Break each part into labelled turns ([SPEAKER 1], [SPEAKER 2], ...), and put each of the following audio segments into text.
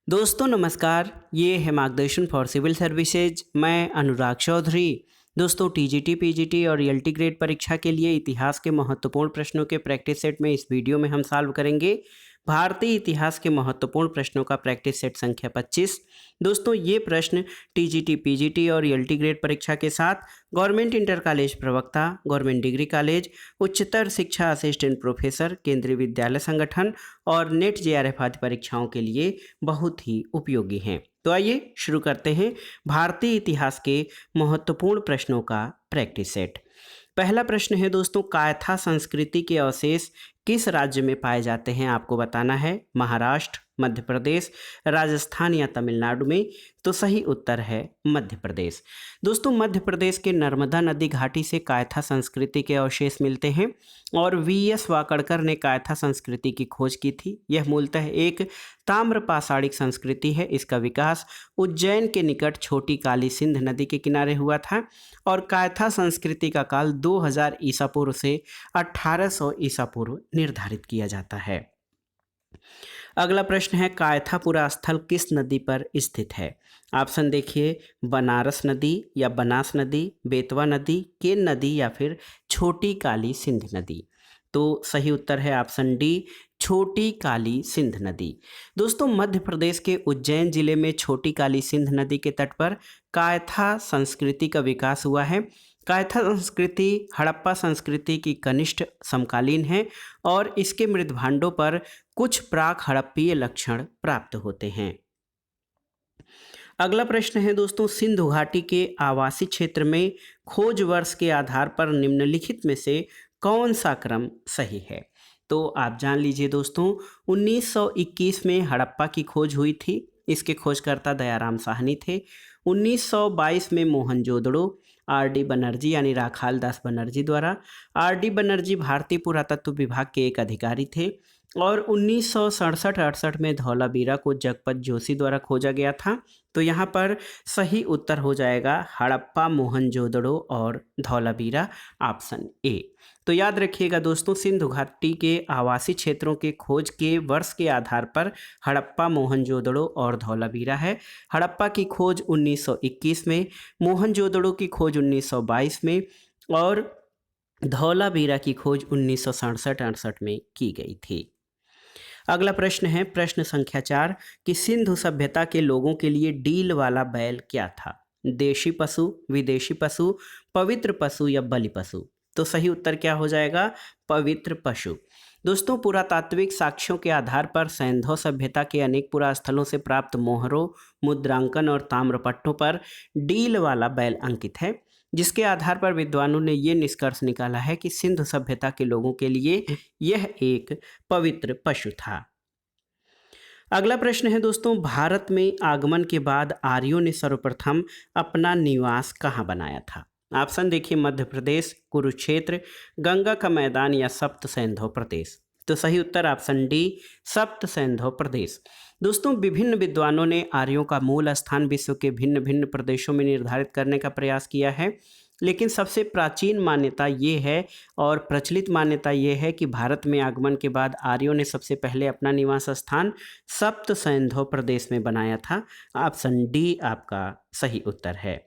[SPEAKER 1] दोस्तों नमस्कार, ये है मार्गदर्शन फॉर सिविल सर्विसेज। मैं अनुराग चौधरी। दोस्तों टीजीटी, पीजीटी और एलटी ग्रेड परीक्षा के लिए इतिहास के महत्वपूर्ण प्रश्नों के प्रैक्टिस सेट में इस वीडियो में हम सॉल्व करेंगे भारतीय इतिहास के महत्वपूर्ण प्रश्नों का प्रैक्टिस सेट संख्या 25। दोस्तों ये प्रश्न टीजीटी, पीजीटी और एलटी ग्रेड परीक्षा के साथ गवर्नमेंट इंटर कॉलेज प्रवक्ता, गवर्नमेंट डिग्री कॉलेज, उच्चतर शिक्षा असिस्टेंट प्रोफेसर, केंद्रीय विद्यालय संगठन और नेट जेआरएफ आदि परीक्षाओं के लिए बहुत ही उपयोगी हैं। तो आइए शुरू करते हैं भारतीय इतिहास के महत्वपूर्ण प्रश्नों का प्रैक्टिस सेट। पहला प्रश्न है दोस्तों, कायथा संस्कृति के अवशेष किस राज्य में पाए जाते हैं? आपको बताना है महाराष्ट्र, मध्य प्रदेश, राजस्थान या तमिलनाडु में। तो सही उत्तर है मध्य प्रदेश। दोस्तों मध्य प्रदेश के नर्मदा नदी घाटी से कायथा संस्कृति के अवशेष मिलते हैं और वीएस वाकड़कर ने कायथा संस्कृति की खोज की थी। यह मूलतः एक ताम्र पाषाणिक संस्कृति है। इसका विकास उज्जैन के निकट छोटी काली सिंध नदी के किनारे हुआ था और कायथा संस्कृति का काल 2000 ईसा पूर्व से 1800 ईसा पूर्व निर्धारित किया जाता है। अगला प्रश्न है, कायथापुरा स्थल किस नदी पर स्थित है? ऑप्शन देखिए, बनारस नदी या बनास नदी, बेतवा नदी, केन नदी या फिर छोटी काली सिंध नदी। तो सही उत्तर है ऑप्शन डी, छोटी काली सिंध नदी। दोस्तों मध्य प्रदेश के उज्जैन जिले में छोटी काली सिंध नदी के तट पर कायथा संस्कृति का विकास हुआ है। कायथा संस्कृति हड़प्पा संस्कृति की कनिष्ठ समकालीन है और इसके मृदभांडों पर कुछ प्राक हड़प्पीय लक्षण प्राप्त होते हैं। अगला प्रश्न है दोस्तों, सिंधु घाटी के आवासी क्षेत्र में खोज वर्ष के आधार पर निम्नलिखित में से कौन सा क्रम सही है? तो आप जान लीजिए दोस्तों, 1921 में हड़प्पा की खोज हुई थी। इसके खोजकर्ता दयाराम साहनी थे। 1922 में मोहनजोदड़ो आर.डी. बनर्जी यानी राखाल दास बनर्जी द्वारा। आर.डी. बनर्जी भारतीय पुरातत्व विभाग के एक अधिकारी थे और 1967-68 में धौलावीरा को जगपत जोशी द्वारा खोजा गया था। तो यहाँ पर सही उत्तर हो जाएगा हड़प्पा, मोहनजोदड़ो और धौलावीरा, ऑप्शन ए। तो याद रखिएगा दोस्तों, सिंधु घाटी के आवासी क्षेत्रों के खोज के वर्ष के आधार पर हड़प्पा, मोहनजोदड़ो और धौलावीरा है। हड़प्पा की खोज 1921 में, मोहनजोदड़ो की खोज 1922 में और धौलावीरा की खोज 1967-68 में की गई थी। अगला प्रश्न है, प्रश्न संख्या 4 कि सिंधु सभ्यता के लोगों के लिए डील वाला बैल क्या था? देशी पशु, विदेशी पशु, पवित्र पशु या बलि पशु? तो सही उत्तर क्या हो जाएगा? पवित्र पशु। दोस्तों पुरातात्विक साक्ष्यों के आधार पर सैंधव सभ्यता के अनेक पुरास्थलों से प्राप्त मोहरों, मुद्रांकन और ताम्रपट्टों पर डील वाला बैल अंकित है, जिसके आधार पर विद्वानों ने ये निष्कर्ष निकाला है कि सिंधु सभ्यता के लोगों के लिए यह एक पवित्र पशु था। अगला प्रश्न है दोस्तों, भारत में आगमन के बाद आर्यों ने सर्वप्रथम अपना निवास कहाँ बनाया था? ऑप्शन देखिए, मध्य प्रदेश, कुरुक्षेत्र, गंगा का मैदान या सप्त सैंधव प्रदेश। तो सही उत्तर ऑप्शन डी, सप्त सैंधव प्रदेश। दोस्तों विभिन्न विद्वानों ने आर्यों का मूल स्थान विश्व के भिन्न भिन्न प्रदेशों में निर्धारित करने का प्रयास किया है, लेकिन सबसे प्राचीन मान्यता ये है और प्रचलित मान्यता ये है कि भारत में आगमन के बाद आर्यों ने सबसे पहले अपना निवास स्थान सप्त सैंधव प्रदेश में बनाया था। ऑप्शन डी आपका सही उत्तर है।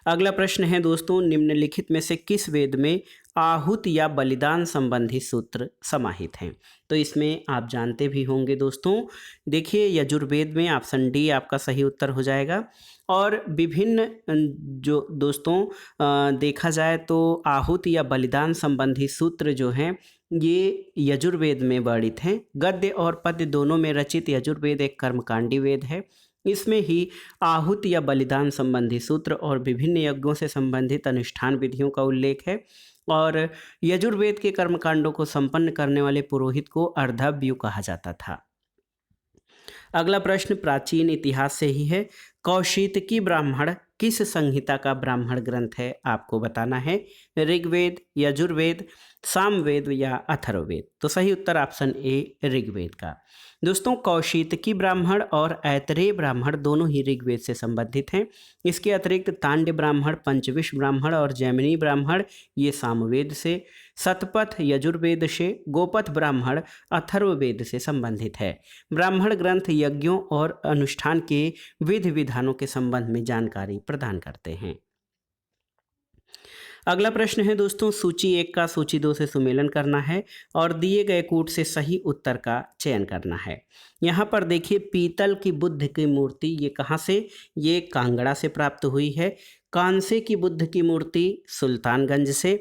[SPEAKER 1] अगला प्रश्न है दोस्तों, निम्नलिखित में से किस वेद में आहूत या बलिदान संबंधी सूत्र समाहित हैं? तो इसमें आप जानते भी होंगे दोस्तों, देखिए यजुर्वेद में ऑप्शन डी आपका सही उत्तर हो जाएगा। और विभिन्न जो दोस्तों देखा जाए तो आहूत या बलिदान संबंधी सूत्र जो हैं ये यजुर्वेद में वर्णित हैं। गद्य और पद्य दोनों में रचित यजुर्वेद एक कर्मकांडी वेद है। इसमें ही आहूत या बलिदान संबंधी सूत्र और विभिन्न यज्ञों से संबंधित अनुष्ठान विधियों का उल्लेख है और यजुर्वेद के कर्मकांडों को संपन्न करने वाले पुरोहित को अर्धव्यु कहा जाता था। अगला प्रश्न प्राचीन इतिहास से ही है, कौशितकी ब्राह्मण किस संहिता का ब्राह्मण ग्रंथ है? आपको बताना है। ऋग्वेद, यजुर्वेद, सामवेद या अथर्ववेद? तो सही उत्तर ऑप्शन ए ऋग्वेद का। दोस्तों, कौशितकी ब्राह्मण और ऐतरेय ब्राह्मण दोनों ही ऋग्वेद से संबंधित हैं। इसके अतिरिक्त तांड्य ब्राह्मण, पंचविश ब्राह्मण और जैमिनी ब्राह्मण ये सामवेद से, शतपथ यजुर्वेद से, गोपथ ब्राह्मण अथर्ववेद से संबंधित है। ब्राह्मण ग्रंथ यज्ञों और अनुष्ठान के विधि विधानों के संबंध में जानकारी प्रदान करते हैं। अगला प्रश्न है दोस्तों, सूची 1 का सूची 2 से सुमेलन करना है और दिए गए कूट से सही उत्तर का चयन करना है। यहाँ पर देखिए, पीतल की बुद्ध की मूर्ति ये कहाँ से? ये कांगड़ा से प्राप्त हुई है। कांसे की बुद्ध की मूर्ति सुल्तानगंज से।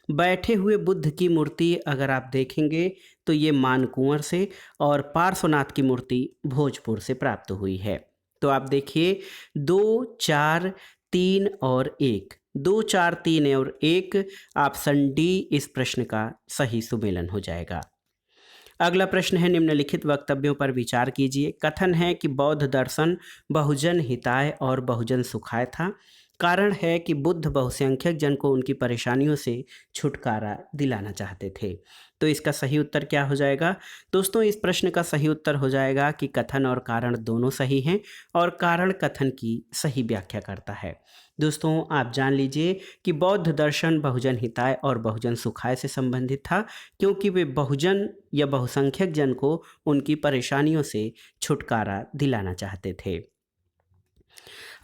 [SPEAKER 1] बैठे हुए बुद्ध की मूर्ति अगर आप देखेंगे तो ये मानकुंवर से, और पार्श्वनाथ की मूर्ति भोजपुर से प्राप्त हुई है। तो आप देखिए 2, 4, 3 और 1, 2, 4, 3 और 1, ऑप्शन डी इस प्रश्न का सही सुमेलन हो जाएगा। अगला प्रश्न है, निम्नलिखित वक्तव्यों पर विचार कीजिए। कथन है कि बौद्ध दर्शन बहुजन हिताय और बहुजन सुखाय था। कारण है कि बुद्ध बहुसंख्यक जन को उनकी परेशानियों से छुटकारा दिलाना चाहते थे। तो इसका सही उत्तर क्या हो जाएगा? दोस्तों, इस प्रश्न का सही उत्तर हो जाएगा कि कथन और कारण दोनों सही हैं और कारण कथन की सही व्याख्या करता है। दोस्तों, आप जान लीजिए कि बौद्ध दर्शन बहुजन हिताय और बहुजन सुखाय से संबंधित था, क्योंकि वे बहुजन या बहुसंख्यक जन को उनकी परेशानियों से छुटकारा दिलाना चाहते थे।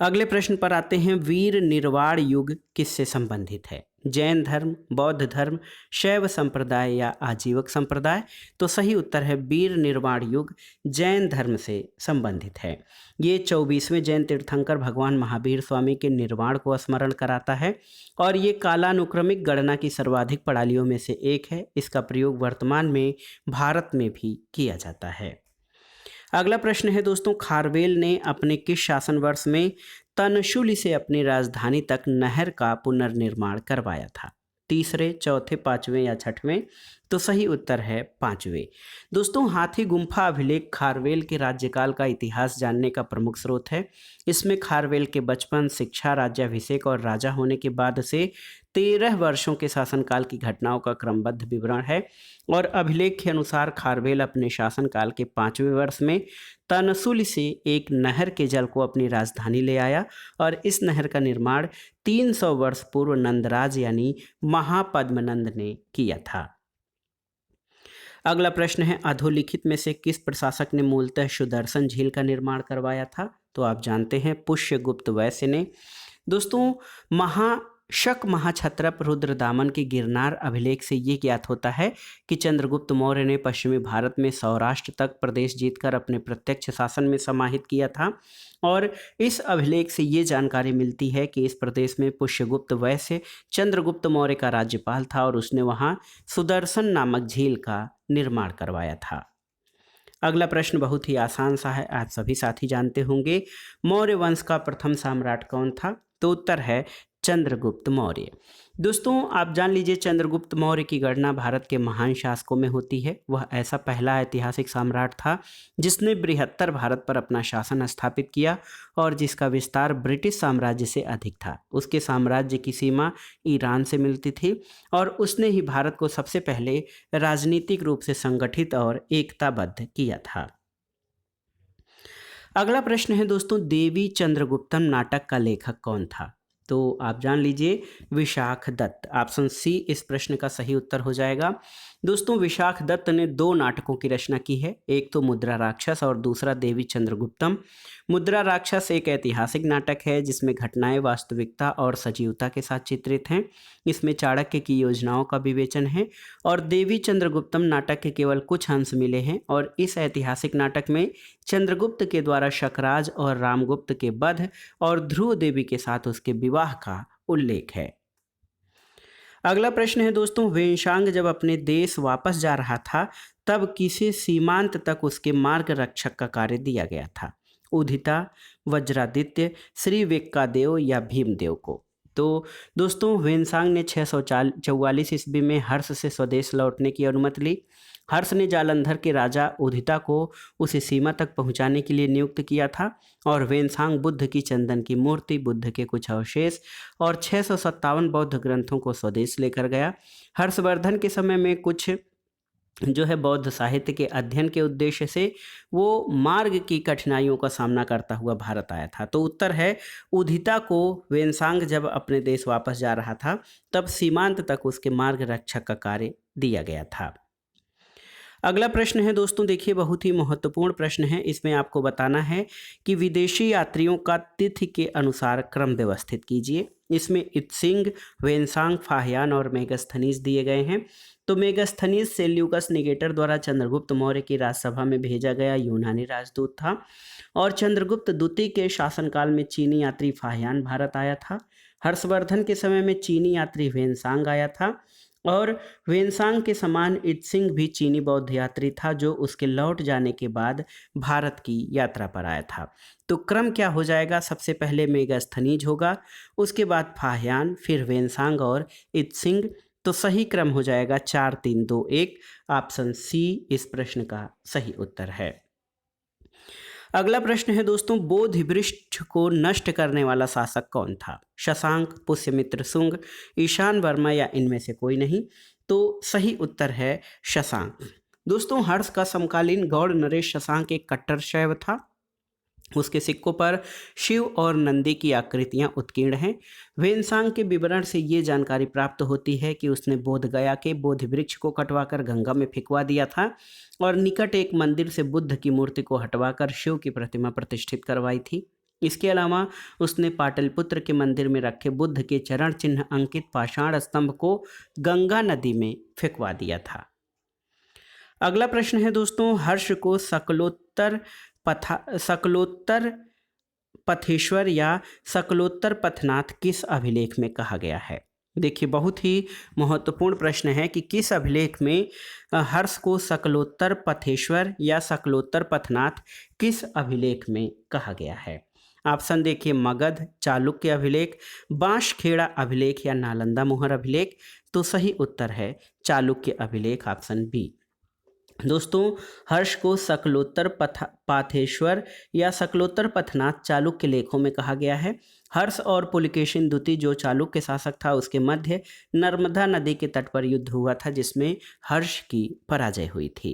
[SPEAKER 1] अगले प्रश्न पर आते हैं, वीर निर्वाण युग किससे संबंधित है? जैन धर्म, बौद्ध धर्म, शैव संप्रदाय या आजीवक संप्रदाय? तो सही उत्तर है वीर निर्वाण युग जैन धर्म से संबंधित है। ये 24वें जैन तीर्थंकर भगवान महावीर स्वामी के निर्वाण को स्मरण कराता है और ये कालानुक्रमिक गणना की सर्वाधिक प्रणालियों में से एक है। इसका प्रयोग वर्तमान में भारत में भी किया जाता है। अगला प्रश्न है दोस्तों, खारवेल ने अपने किस शासन वर्ष में तनशुली से अपनी राजधानी तक नहर का पुनर्निर्माण करवाया था? तीसरे, चौथे, पांचवें या छठवें? तो सही उत्तर है पांचवें। दोस्तों, हाथी गुम्फा अभिलेख खारवेल के राज्यकाल का इतिहास जानने का प्रमुख स्रोत है। इसमें खारवेल के बचपन, शिक्षा, राज्याभिषेक और राजा होने के बाद से 13 वर्षों के शासनकाल की घटनाओं का क्रमबद्ध विवरण है और अभिलेख के अनुसार खारवेल अपने शासनकाल के 5वें वर्ष में तनसुली से एक नहर के जल को अपनी राजधानी ले आया और इस नहर का निर्माण 300 वर्ष पूर्व नंदराज यानी महापद्मनंद ने किया था। अगला प्रश्न है, अधोलिखित में से किस प्रशासक ने मूलतः सुदर्शन झील का निर्माण करवाया था? तो आप जानते हैं पुष्यगुप्त वैश्य ने। दोस्तों, शक महाक्षत्रप रुद्रदामन के गिरनार अभिलेख से ये ज्ञात होता है कि चंद्रगुप्त मौर्य ने पश्चिमी भारत में सौराष्ट्र तक प्रदेश जीतकर अपने प्रत्यक्ष शासन में समाहित किया था और इस अभिलेख से ये जानकारी मिलती है कि इस प्रदेश में पुष्यगुप्त वैश्य चंद्रगुप्त मौर्य का राज्यपाल था और उसने वहाँ सुदर्शन नामक झील का निर्माण करवाया था। अगला प्रश्न बहुत ही आसान सा है, आप सभी साथी जानते होंगे। मौर्य वंश का प्रथम सम्राट कौन था? तो उत्तर है चंद्रगुप्त मौर्य। दोस्तों, आप जान लीजिए चंद्रगुप्त मौर्य की गणना भारत के महान शासकों में होती है। वह ऐसा पहला ऐतिहासिक सम्राट था जिसने बृहत्तर भारत पर अपना शासन स्थापित किया और जिसका विस्तार ब्रिटिश साम्राज्य से अधिक था। उसके साम्राज्य की सीमा ईरान से मिलती थी और उसने ही भारत को सबसे पहले राजनीतिक रूप से संगठित और एकताबद्ध किया था। अगला प्रश्न है दोस्तों, देवी चंद्रगुप्तम नाटक का लेखक कौन था? तो आप जान लीजिए विशाख दत्त। ऑप्शन सी इस प्रश्न का सही उत्तर हो जाएगा। दोस्तों, विशाख दत्त ने 2 नाटकों की रचना की है, एक तो मुद्रा राक्षस और दूसरा देवी चंद्रगुप्तम। मुद्रा राक्षस एक ऐतिहासिक नाटक है जिसमें घटनाएं वास्तविकता और सजीवता के साथ चित्रित हैं। इसमें चाणक्य की योजनाओं का विवेचन है और देवी चंद्रगुप्तम नाटक के केवल कुछ अंश मिले हैं और इस ऐतिहासिक नाटक में चंद्रगुप्त के द्वारा शकराज और रामगुप्त के वध और ध्रुव देवी के साथ उसके विवाह का उल्लेख है। अगला प्रश्न है दोस्तों, वेंशांग जब अपने देश वापस जा रहा था तब किसे सीमांत तक उसके मार्ग रक्षक का कार्य दिया गया था? उदिता, वज्रादित्य, श्री वेंकटेदेव या भीमदेव को? तो दोस्तों वेनसांग ने 644 ईस्वी में हर्ष से स्वदेश लौटने की अनुमति ली। हर्ष ने जालंधर के राजा उदिता को उसे सीमा तक पहुंचाने के लिए नियुक्त किया था और वेनसांग बुद्ध की चंदन की मूर्ति, बुद्ध के कुछ अवशेष और 657 बौद्ध ग्रंथों को स्वदेश लेकर गया। हर्षवर्धन के समय में कुछ जो है बौद्ध साहित्य के अध्ययन के उद्देश्य से वो मार्ग की कठिनाइयों का सामना करता हुआ भारत आया था। तो उत्तर है उदिता को वेनसांग जब अपने देश वापस जा रहा था तब सीमांत तक उसके मार्ग रक्षक का कार्य दिया गया था। अगला प्रश्न है दोस्तों, देखिए बहुत ही महत्वपूर्ण प्रश्न है। इसमें आपको बताना है कि विदेशी यात्रियों का तिथि के अनुसार क्रम व्यवस्थित कीजिए। इसमें इत्सिंग, वेनसांग, फाहियान और मेगास्थनीज दिए गए हैं। तो मेगास्थनीज सेल्यूकस निकेटर द्वारा चंद्रगुप्त मौर्य की राजसभा में भेजा गया यूनानी राजदूत था और चंद्रगुप्त द्वितीय के शासनकाल में चीनी यात्री फाहियान भारत आया था। हर्षवर्धन के समय में चीनी यात्री वेनसांग आया था और वेनसांग के समान इत्सिंग भी चीनी बौद्ध यात्री था जो उसके लौट जाने के बाद भारत की यात्रा पर आया था। तो क्रम क्या हो जाएगा, सबसे पहले मेगास्थनीज होगा, उसके बाद फाहियान, फिर वेनसांग और इत्सिंग। तो सही क्रम हो जाएगा 4 3 2 1। ऑप्शन सी इस प्रश्न का सही उत्तर है। अगला प्रश्न है दोस्तों, बोधि वृक्ष को नष्ट करने वाला शासक कौन था? शशांक, पुष्यमित्र शुंग, ईशान वर्मा या इनमें से कोई नहीं? तो सही उत्तर है शशांक। दोस्तों हर्ष का समकालीन गौड़ नरेश शशांक एक कट्टर शैव था। उसके सिक्कों पर शिव और नंदी की आकृतियां उत्कीर्ण हैं। वेनसांग के विवरण से ये जानकारी प्राप्त होती है कि उसने बोधगया के बोधि वृक्ष को कटवाकर गंगा में फेंकवा दिया था और निकट एक मंदिर से बुद्ध की मूर्ति को हटवाकर शिव की प्रतिमा प्रतिष्ठित करवाई थी। इसके अलावा उसने पाटलिपुत्र के मंदिर में रखे बुद्ध के चरण चिन्ह अंकित पाषाण स्तंभ को गंगा नदी में फेंकवा दिया था। अगला प्रश्न है दोस्तों, हर्ष को सकलोत्तर पथेश्वर या सकलोत्तर पथनाथ किस अभिलेख में कहा गया है? देखिए बहुत ही महत्वपूर्ण प्रश्न है कि किस अभिलेख में हर्ष को सकलोत्तर पथेश्वर या सकलोत्तर पथनाथ किस अभिलेख में कहा गया है? ऑप्शन देखिए, मगध, चालुक्य अभिलेख, बांसखेड़ा अभिलेख या नालंदा मोहर अभिलेख। तो सही उत्तर है चालुक्य अभिलेख, ऑप्शन बी। दोस्तों हर्ष को सकलोत्तर पाथेश्वर या सकलोत्तर पथनाथ चालुक्य लेखों में कहा गया है। हर्ष और पुलकेशिन द्वितीय जो चालुक्य शासक था उसके मध्य नर्मदा नदी के तट पर युद्ध हुआ था जिसमें हर्ष की पराजय हुई थी।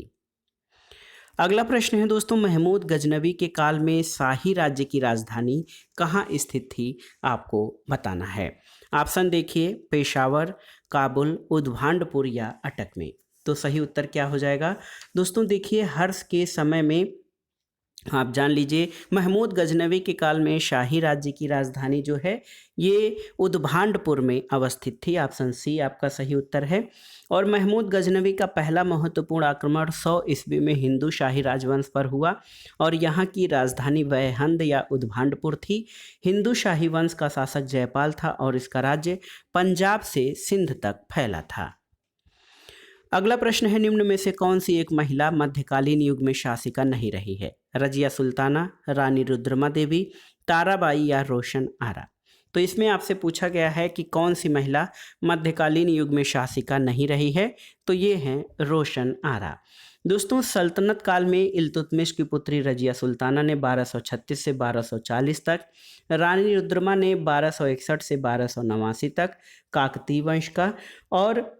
[SPEAKER 1] अगला प्रश्न है दोस्तों, महमूद गजनवी के काल में शाही राज्य की राजधानी कहाँ स्थित थी? आपको बताना है। ऑप्शन देखिए, पेशावर, काबुल, उद्भांडपुर या अटक में। तो सही उत्तर क्या हो जाएगा? दोस्तों देखिए हर्ष के समय में आप जान लीजिए महमूद गजनवी के काल में शाही राज्य की राजधानी जो है ये उद्भांडपुर में अवस्थित थी। ऑप्शन सी आपका सही उत्तर है। और महमूद गजनवी का पहला महत्वपूर्ण आक्रमण 100 ईस्वी में हिंदू शाही राजवंश पर हुआ और यहाँ की राजधानी वहंद या उद्भांडपुर थी। हिंदू शाही वंश का शासक जयपाल था और इसका राज्य पंजाब से सिंध तक फैला था। अगला प्रश्न है, निम्न में से कौन सी एक महिला मध्यकालीन युग में शासिका नहीं रही है? रजिया सुल्ताना, रानी रुद्रमा देवी, ताराबाई या रोशन आरा। तो इसमें आपसे पूछा गया है कि कौन सी महिला मध्यकालीन युग में शासिका नहीं रही है? तो ये हैं रोशन आरा। दोस्तों सल्तनत काल में इल्तुतमिश की पुत्री रजिया सुल्ताना ने 1236 से 1240 तक, रानी रुद्रमा ने 1261 से 1289 तक काकतीय वंश का, और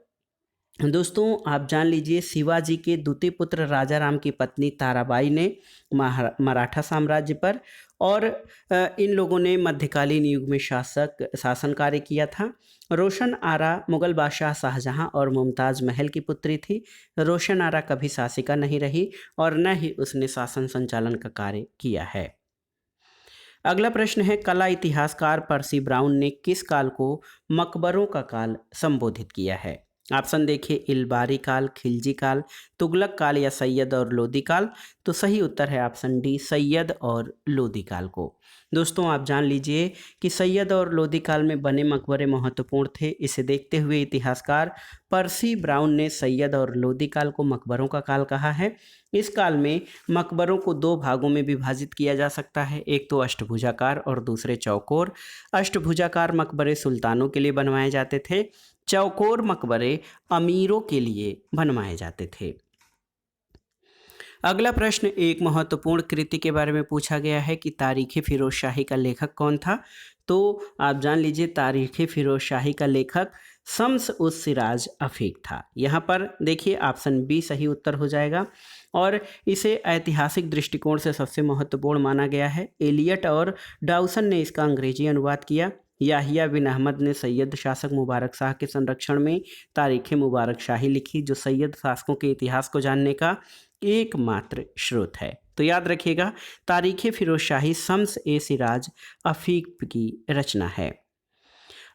[SPEAKER 1] दोस्तों आप जान लीजिए शिवाजी के द्वितीय पुत्र राजा राम की पत्नी ताराबाई ने मराठा साम्राज्य पर, और इन लोगों ने मध्यकालीन युग में शासन कार्य किया था। रोशन आरा मुगल बादशाह शाहजहां और मुमताज़ महल की पुत्री थी। रोशन आरा कभी शासिका नहीं रही और न ही उसने शासन संचालन का कार्य किया है। अगला प्रश्न है, कला इतिहासकार पर्सी ब्राउन ने किस काल को मकबरों का काल संबोधित किया है? ऑप्शन देखिए, इलबारी काल, खिलजी काल, तुगलक काल या सैयद और लोदी काल। तो सही उत्तर है ऑप्शन डी, सैयद और लोदी काल को। दोस्तों आप जान लीजिए कि सैयद और लोदी काल में बने मकबरे महत्वपूर्ण थे। इसे देखते हुए इतिहासकार पर्सी ब्राउन ने सैयद और लोदी काल को मकबरों का काल कहा है। इस काल में मकबरों को दो भागों में विभाजित किया जा सकता है, एक तो अष्टभुजाकार और दूसरे चौकोर। अष्टभुजाकार मकबरे सुल्तानों के लिए बनवाए जाते थे, चौकोर मकबरे अमीरों के लिए बनवाए जाते थे। अगला प्रश्न एक महत्वपूर्ण कृति के बारे में पूछा गया है कि तारीख़ फिरोज शाही का लेखक कौन था। तो आप जान लीजिए, तारीख़ फिरोज शाही का लेखक शम्स उस सिराज अफीक था। यहाँ पर देखिए ऑप्शन बी सही उत्तर हो जाएगा और इसे ऐतिहासिक दृष्टिकोण से सबसे महत्वपूर्ण माना गया है। एलियट और डाउसन ने इसका अंग्रेजी अनुवाद किया। याहिया बिन अहमद ने सैयद शासक मुबारक शाह के संरक्षण में तारीख़ मुबारक शाही लिखी, जो सैयद शासकों के इतिहास को जानने का एकमात्र स्रोत है। तो याद रखिएगा, तारीख़ फिरोज शाही शम्स ए सिराज अफीक की रचना है।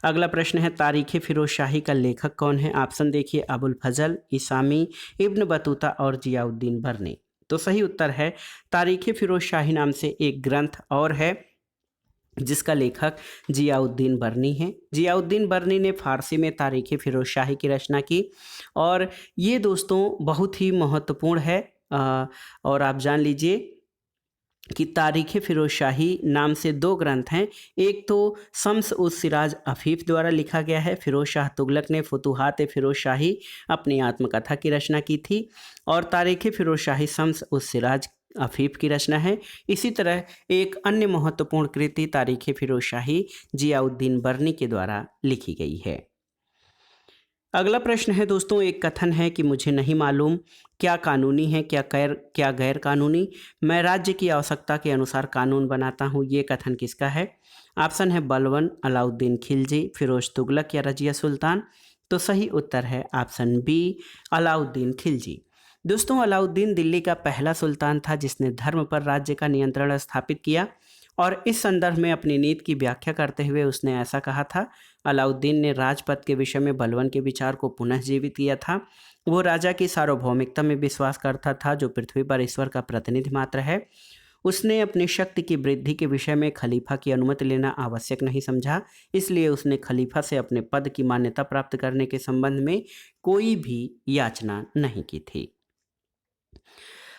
[SPEAKER 1] अगला प्रश्न है तारीख़ फिरोज शाही का लेखक कौन है। ऑप्शन देखिए, अबुल फजल, इसामी, इब्न बतूता और जियाउद्दीन बर्नी। तो सही उत्तर है तारीख़ फिरोज शाही नाम से एक ग्रंथ और है जिसका लेखक जियाउद्दीन बर्नी है। जियाउद्दीन बर्नी ने फ़ारसी में तारीख़ फिरोज शाही की रचना की और ये दोस्तों बहुत ही महत्वपूर्ण है। और आप जान लीजिए कि तारीख़ फिरोज शाही नाम से दो ग्रंथ हैं। एक तो शम्स उस सिराज अफीफ द्वारा लिखा गया है। फिरोज शाह तुगलक ने फुतूहात फिरोज शाही अपनी आत्मकथा की रचना की थी और तारीख़ फिरोज शाही शम्स उस सिराज अफीफ की रचना है। इसी तरह एक अन्य महत्वपूर्ण कृति तारीख़ फिरोज शाही जियाउद्दीन बर्नी के द्वारा लिखी गई है। अगला प्रश्न है दोस्तों, एक कथन है कि मुझे नहीं मालूम क्या कानूनी है क्या गैर कानूनी, मैं राज्य की आवश्यकता के अनुसार कानून बनाता हूँ। ये कथन किसका है। ऑप्शन है बलवन, अलाउद्दीन खिलजी, फिरोज तुगलक या रजिया सुल्तान। तो सही उत्तर है ऑप्शन बी, अलाउद्दीन खिलजी। दोस्तों, अलाउद्दीन दिल्ली का पहला सुल्तान था जिसने धर्म पर राज्य का नियंत्रण स्थापित किया और इस संदर्भ में अपनी नीति की व्याख्या करते हुए उसने ऐसा कहा था। अलाउद्दीन ने राजपथ के विषय में बलवन के विचार को पुनः जीवित किया था। वो राजा की सार्वभौमिकता में विश्वास करता था जो पृथ्वी पर ईश्वर का प्रतिनिधि मात्र है। उसने अपनी शक्ति की वृद्धि के विषय में खलीफा की अनुमति लेना आवश्यक नहीं समझा, इसलिए उसने खलीफा से अपने पद की मान्यता प्राप्त करने के संबंध में कोई भी याचना नहीं की थी।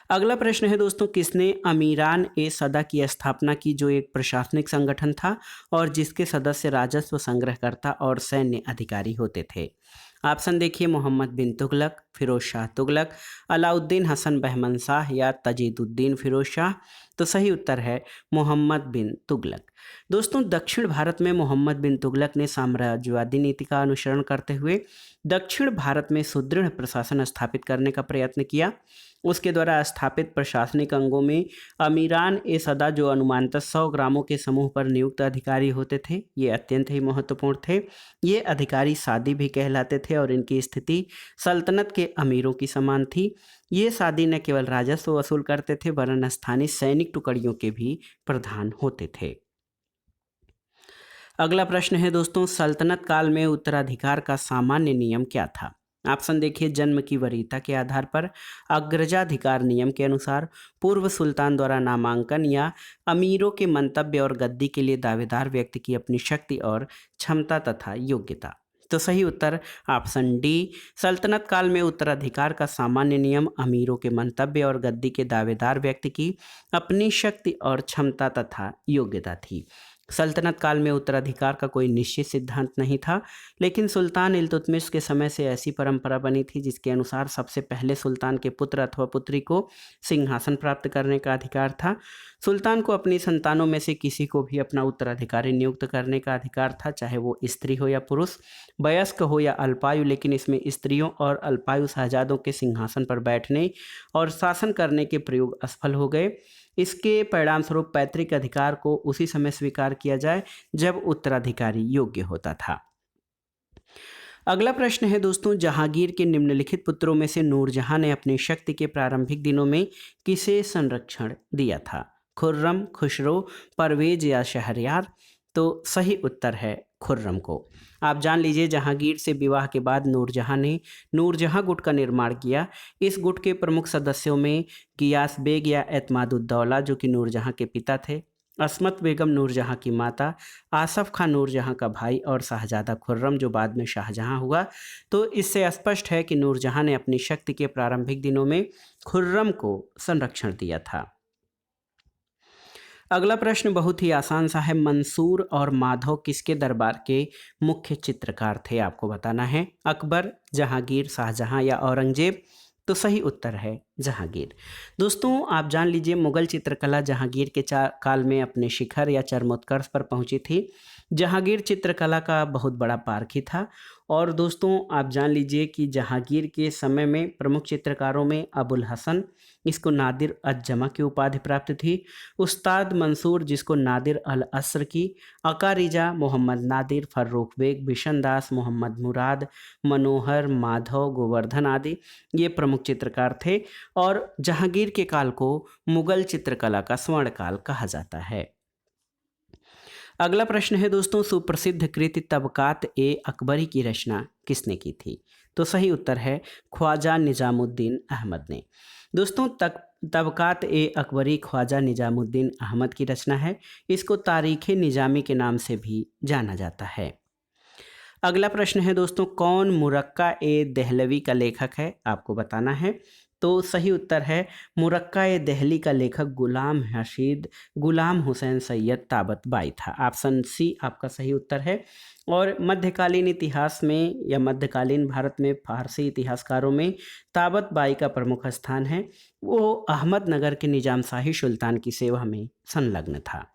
[SPEAKER 1] अगला प्रश्न है दोस्तों, किसने अमीरान ए सदा की स्थापना की, जो एक प्रशासनिक संगठन था और जिसके सदस्य राजस्व संग्रहकर्ता और सैन्य अधिकारी होते थे। ऑप्शन देखिए, मोहम्मद बिन तुगलक, फिरोज शाह तुगलक, अलाउद्दीन हसन बहमन शाह या तजीदुद्दीन फिरोज शाह। तो सही उत्तर है मोहम्मद बिन तुगलक। दोस्तों, दक्षिण भारत में मोहम्मद बिन तुगलक ने साम्राज्यवादी नीति का अनुसरण करते हुए दक्षिण भारत में सुदृढ़ प्रशासन स्थापित करने का प्रयत्न किया। उसके द्वारा स्थापित प्रशासनिक अंगों में अमीरान ए सदा, जो अनुमानतः 100 ग्रामों के समूह पर नियुक्त अधिकारी होते थे, ये अत्यंत ही महत्वपूर्ण थे। ये अधिकारी सादी भी कहलाते थे और इनकी स्थिति सल्तनत के अमीरों की समान थी। ये सादी न केवल राजस्व वसूल करते थे वरन स्थानीय सैनिक टुकड़ियों के भी प्रधान होते थे। अगला प्रश्न है दोस्तों, सल्तनत काल में उत्तराधिकार का सामान्य नियम क्या था। ऑप्शन देखिए, जन्म की वरीयता के आधार पर, अग्रजाधिकार नियम के अनुसार, पूर्व सुल्तान द्वारा नामांकन या अमीरों के मंतव्य और गद्दी के लिए दावेदार व्यक्ति की अपनी शक्ति और क्षमता तथा योग्यता। तो सही उत्तर ऑप्शन डी, सल्तनत काल में उत्तराधिकार का सामान्य नियम अमीरों के मंतव्य और गद्दी के दावेदार व्यक्ति की अपनी शक्ति और क्षमता तथा योग्यता थी। सल्तनत काल में उत्तराधिकार का कोई निश्चित सिद्धांत नहीं था, लेकिन सुल्तान इल्तुतमिश के समय से ऐसी परंपरा बनी थी जिसके अनुसार सबसे पहले सुल्तान के पुत्र अथवा पुत्री को सिंहासन प्राप्त करने का अधिकार था। सुल्तान को अपनी संतानों में से किसी को भी अपना उत्तराधिकारी नियुक्त करने का अधिकार था, चाहे वो स्त्री हो या पुरुष, वयस्क हो या अल्पायु, लेकिन इसमें स्त्रियों और अल्पायु शहजादों के सिंहासन पर बैठने और शासन करने के प्रयोग असफल हो गए। इसके परिणाम स्वरूप पैतृक अधिकार को उसी समय स्वीकार किया जाए जब उत्तराधिकारी योग्य होता था। अगला प्रश्न है दोस्तों, जहांगीर के निम्नलिखित पुत्रों में से नूरजहां ने अपनी शक्ति के प्रारंभिक दिनों में किसे संरक्षण दिया था। खुर्रम, खुसरो, परवेज या शहरयार। तो सही उत्तर है खुर्रम को। आप जान लीजिए, जहांगीर से विवाह के बाद नूरजहां ने नूरजहां गुट का निर्माण किया। इस गुट के प्रमुख सदस्यों में गियास बेग या एतमादुद्दौला, जो कि नूरजहां के पिता थे, अस्मत बेगम नूरजहां की माता, आसफ खान नूरजहां का भाई और शाहजादा खुर्रम जो बाद में शाहजहां हुआ। तो इससे स्पष्ट है कि नूरजहां ने अपनी शक्ति के प्रारंभिक दिनों में खुर्रम को संरक्षण दिया था। अगला प्रश्न बहुत ही आसान सा है। मंसूर और माधव किसके दरबार के मुख्य चित्रकार थे? आपको बताना है। अकबर, जहांगीर, शाहजहां या औरंगजेब? तो सही उत्तर है जहांगीर। दोस्तों आप जान लीजिए, मुगल चित्रकला जहांगीर के काल में अपने शिखर या चरमोत्कर्ष पर पहुंची थी। जहांगीर चित्रकला का बहुत बड़ा पारखी था। और दोस्तों आप जान लीजिए कि जहांगीर के समय में प्रमुख चित्रकारों में अबुल हसन, इसको नादिर अज-जमा की उपाधि प्राप्त थी। उस्ताद मंसूर, जिसको नादिर अल असर की, अकारिजा, मोहम्मद नादिर, फर्रुख बेग, बिशनदास, मोहम्मद मुराद, मनोहर, माधव, गोवर्धन आदि ये प्रमुख चित्रकार थे। और जहांगीर के काल को मुगल चित्रकला का स्वर्ण काल कहा जाता है। अगला प्रश्न है दोस्तों, सुप्रसिद्ध कृति तबकात ए अकबरी की रचना किसने की थी? तो सही उत्तर है ख्वाजा निजामुद्दीन अहमद ने। दोस्तों तबकात ए अकबरी ख्वाजा निजामुद्दीन अहमद की रचना है। इसको तारीख़ निजामी के नाम से भी जाना जाता है। अगला प्रश्न है दोस्तों, कौन मुरक्का ए दहलवी का लेखक है? आपको बताना है। तो सही उत्तर है मुरक्का ए दहली का लेखक गुलाम हुसैन सैयद ताबतबाई था। ऑप्शन सी आपका सही उत्तर है। और मध्यकालीन इतिहास में या मध्यकालीन भारत में फारसी इतिहासकारों में ताबतबाई का प्रमुख स्थान है। वो अहमदनगर के निजाम शाही सुल्तान की सेवा में संलग्न था।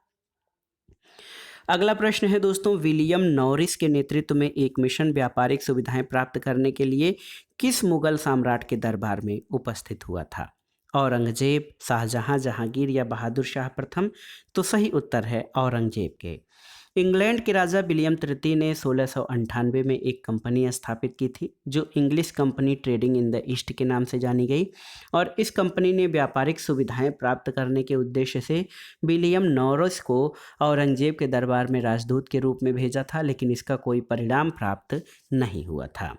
[SPEAKER 1] अगला प्रश्न है दोस्तों, विलियम नॉरिस के नेतृत्व में एक मिशन व्यापारिक सुविधाएं प्राप्त करने के लिए किस मुगल सम्राट के दरबार में उपस्थित हुआ था? औरंगजेब, शाहजहां, जहांगीर या बहादुर शाह प्रथम? तो सही उत्तर है औरंगजेब के। इंग्लैंड के राजा विलियम तृतीय ने 1698 में एक कंपनी स्थापित की थी जो English company trading in the east के नाम से जानी गई। और इस कंपनी ने व्यापारिक सुविधाएं प्राप्त करने के उद्देश्य से विलियम नॉरिस को औरंगजेब के दरबार में राजदूत के रूप में भेजा था, लेकिन इसका कोई परिणाम प्राप्त नहीं हुआ था।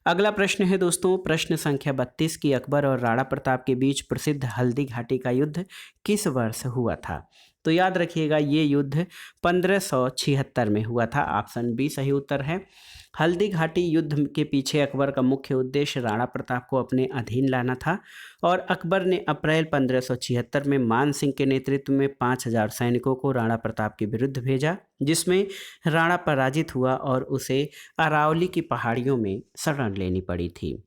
[SPEAKER 1] अगला प्रश्न है दोस्तों, प्रश्न संख्या 32 की अकबर और राणा प्रताप के बीच प्रसिद्ध हल्दी घाटी का युद्ध किस वर्ष हुआ था? तो याद रखिएगा ये युद्ध 1576 में हुआ था। ऑप्शन बी सही उत्तर है। हल्दी घाटी युद्ध के पीछे अकबर का मुख्य उद्देश्य राणा प्रताप को अपने अधीन लाना था। और अकबर ने अप्रैल 1576 में मान सिंह के नेतृत्व में 5000 सैनिकों को राणा प्रताप के विरुद्ध भेजा, जिसमें राणा पराजित हुआ और उसे अरावली की पहाड़ियों में शरण लेनी पड़ी थी।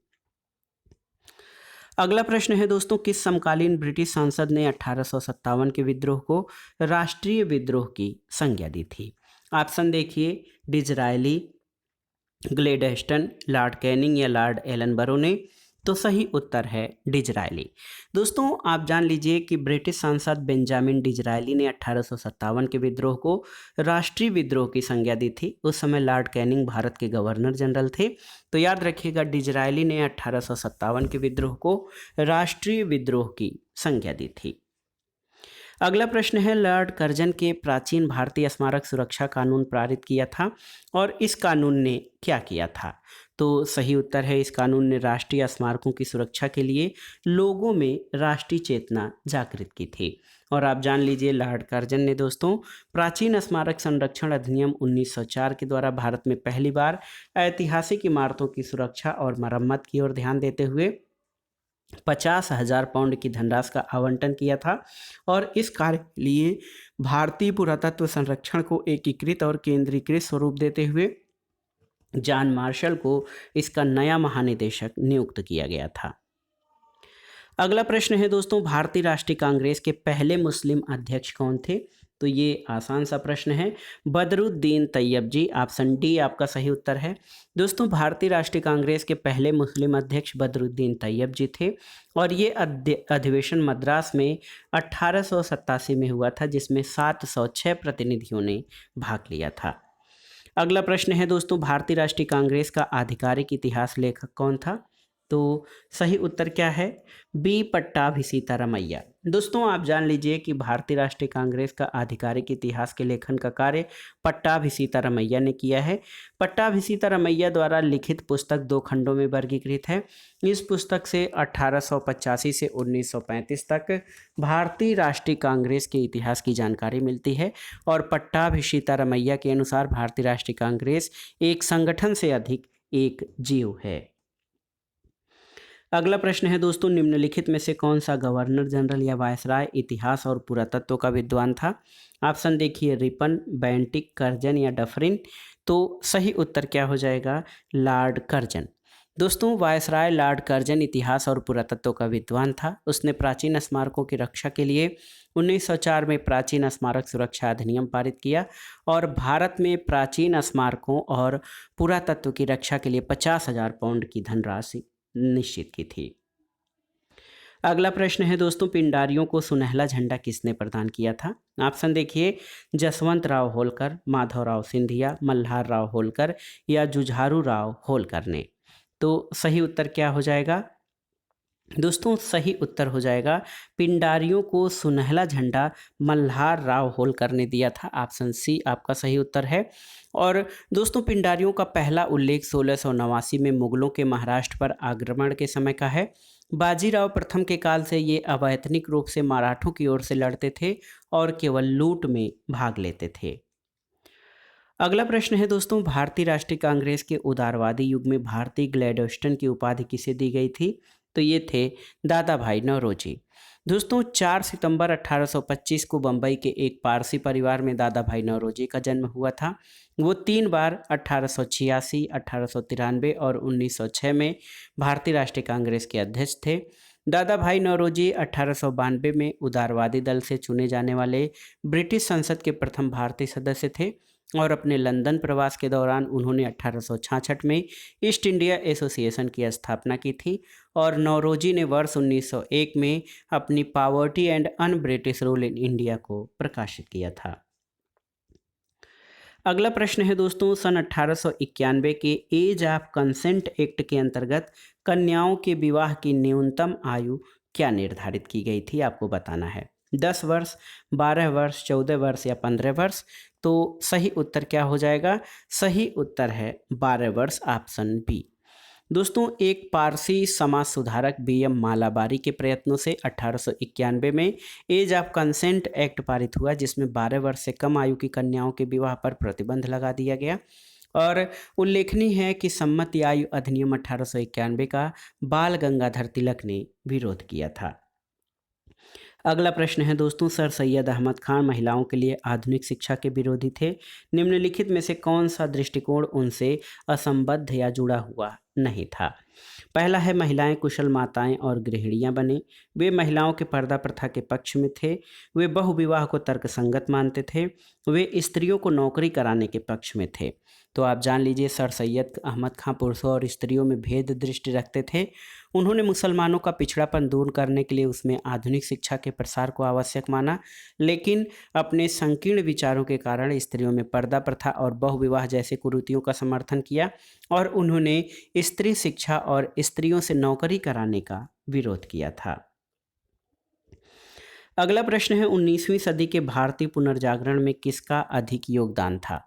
[SPEAKER 1] अगला प्रश्न है दोस्तों, किस समकालीन ब्रिटिश सांसद ने 1857 के विद्रोह को राष्ट्रीय विद्रोह की संज्ञा दी थी? ऑप्शन देखिए, डिजरायली, ग्लेडस्टन, लॉर्ड कैनिंग या लॉर्ड एलनबरो ने? तो सही उत्तर है डिजरायली। दोस्तों आप जान लीजिए कि ब्रिटिश सांसद बेंजामिन डिजरायली ने 1857 के विद्रोह को राष्ट्रीय विद्रोह की संज्ञा दी थी। उस समय लॉर्ड कैनिंग भारत के गवर्नर जनरल थे। तो याद रखिएगा डिजरायली ने 1857 के विद्रोह को राष्ट्रीय विद्रोह की संज्ञा दी थी। अगला प्रश्न है, लॉर्ड कर्जन के प्राचीन भारतीय स्मारक सुरक्षा कानून पारित किया था और इस कानून ने क्या किया था? तो सही उत्तर है, इस कानून ने राष्ट्रीय स्मारकों की सुरक्षा के लिए लोगों में राष्ट्रीय चेतना जागृत की थी। और आप जान लीजिए लॉर्ड कर्जन ने दोस्तों प्राचीन स्मारक संरक्षण अधिनियम 1904 के द्वारा भारत में पहली बार ऐतिहासिक इमारतों की सुरक्षा और मरम्मत की ओर ध्यान देते हुए 50,000 पाउंड की धनराशि का आवंटन किया था। और इस कार्य के लिए भारतीय पुरातत्व संरक्षण को एकीकृत और केंद्रीकृत स्वरूप देते हुए जॉन मार्शल को इसका नया महानिदेशक नियुक्त किया गया था। अगला प्रश्न है दोस्तों, भारतीय राष्ट्रीय कांग्रेस के पहले मुस्लिम अध्यक्ष कौन थे? तो ये आसान सा प्रश्न है, बदरुद्दीन तैयब जी। ऑप्शन डी आपका सही उत्तर है। दोस्तों भारतीय राष्ट्रीय कांग्रेस के पहले मुस्लिम अध्यक्ष बदरुद्दीन तैयब जी थे और ये अधिवेशन मद्रास में 1887 में हुआ था, जिसमें 706 प्रतिनिधियों ने भाग लिया था। अगला प्रश्न है दोस्तों, भारतीय राष्ट्रीय कांग्रेस का आधिकारिक इतिहास लेखक कौन था? तो सही उत्तर क्या है? बी पट्टाभी सीतारामैया। दोस्तों आप जान लीजिए कि भारतीय राष्ट्रीय कांग्रेस का आधिकारिक इतिहास के लेखन का कार्य पट्टाभी सीतारामैया ने किया है। पट्टाभी सीतारामैया द्वारा लिखित पुस्तक 2 खंडों में वर्गीकृत है। इस पुस्तक से 1885 से 1935 तक भारतीय राष्ट्रीय कांग्रेस के इतिहास की जानकारी मिलती है और पट्टाभी सीतारामैया के अनुसार भारतीय राष्ट्रीय कांग्रेस एक संगठन से अधिक एक जीव है। अगला प्रश्न है दोस्तों, निम्नलिखित में से कौन सा गवर्नर जनरल या वायसराय इतिहास और पुरातत्व का विद्वान था? ऑप्शन देखिए, रिपन, बेंटिक, कर्जन या डफरिन। तो सही उत्तर क्या हो जाएगा? Lord Curzon. दोस्तों वायसराय लॉर्ड कर्जन इतिहास और पुरातत्व का विद्वान था। उसने प्राचीन स्मारकों की रक्षा के लिए 1904 में प्राचीन स्मारक सुरक्षा अधिनियम पारित किया और भारत में प्राचीन स्मारकों और पुरातत्व की रक्षा के लिए 50,000 पाउंड की धनराशि निश्चित की थी। अगला प्रश्न है दोस्तों, पिंडारियों को सुनहला झंडा किसने प्रदान किया था? ऑप्शन देखिए, जसवंत राव होलकर, माधवराव सिंधिया, मल्हार राव होलकर या जुझारू राव होलकर ने। तो सही उत्तर क्या हो जाएगा? दोस्तों सही उत्तर हो जाएगा, पिंडारियों को सुनहला झंडा मल्हार राव होलकर ने दिया था। ऑप्शन सी आपका सही उत्तर है। और दोस्तों पिंडारियों का पहला उल्लेख 1689 में मुगलों के महाराष्ट्र पर आक्रमण के समय का है। बाजीराव प्रथम के काल से ये अवैतनिक रूप से मराठों की ओर से लड़ते थे और केवल लूट में भाग लेते थे। अगला प्रश्न है दोस्तों, भारतीय राष्ट्रीय कांग्रेस के उदारवादी युग में भारतीय ग्लैडस्टोन की उपाधि किसे दी गई थी? तो ये थे दादा भाई नौरोजी। दोस्तों 4 सितंबर 1825 को बम्बई के एक पारसी परिवार में दादा भाई नौरोजी का जन्म हुआ था। वो 3 बार 1886, 1893 और 1906 में भारतीय राष्ट्रीय कांग्रेस के अध्यक्ष थे। दादा भाई नौरोजी 1892 में उदारवादी दल से चुने जाने वाले ब्रिटिश संसद के प्रथम भारतीय सदस्य थे और अपने लंदन प्रवास के दौरान उन्होंने 1866 में ईस्ट इंडिया एसोसिएशन की स्थापना की थी और नौरोजी ने वर्ष 1901 में अपनी poverty and un British rule in India को प्रकाशित किया था। अगला प्रश्न है दोस्तों, सन 1891 के एज ऑफ कंसेंट एक्ट के अंतर्गत कन्याओं के विवाह की न्यूनतम आयु क्या निर्धारित की गई थी? आपको बताना है। 10 वर्ष, 12 वर्ष, 14 वर्ष या 15 वर्ष। तो सही उत्तर क्या हो जाएगा? सही उत्तर है 12 वर्ष, ऑप्शन बी। दोस्तों एक पारसी समाज सुधारक बीएम मालाबारी के प्रयत्नों से 1891 में एज ऑफ कंसेंट एक्ट पारित हुआ, जिसमें 12 वर्ष से कम आयु की कन्याओं के विवाह पर प्रतिबंध लगा दिया गया। और उल्लेखनीय है कि सम्मति आयु अधिनियम 1891 का बाल गंगाधर तिलक ने विरोध किया था। अगला प्रश्न है दोस्तों, सर सैयद अहमद खान महिलाओं के लिए आधुनिक शिक्षा के विरोधी थे। निम्नलिखित में से कौन सा दृष्टिकोण उनसे असंबद्ध या जुड़ा हुआ नहीं था? पहला है, महिलाएं कुशल माताएं और गृहिणियां बने। वे महिलाओं के पर्दा प्रथा के पक्ष में थे। वे बहुविवाह को तर्कसंगत मानते थे। वे स्त्रियों को नौकरी कराने के पक्ष में थे। तो आप जान लीजिए, सर सैयद अहमद खां पुरुषों और स्त्रियों में भेद दृष्टि रखते थे। उन्होंने मुसलमानों का पिछड़ापन दूर करने के लिए उसमें आधुनिक शिक्षा के प्रसार को आवश्यक माना, लेकिन अपने संकीर्ण विचारों के कारण स्त्रियों में पर्दा प्रथा और बहुविवाह जैसे कुरीतियों का समर्थन किया और उन्होंने स्त्री शिक्षा और स्त्रियों से नौकरी कराने का विरोध किया था। अगला प्रश्न है, 19वीं सदी के भारतीय पुनर्जागरण में किसका अधिक योगदान था?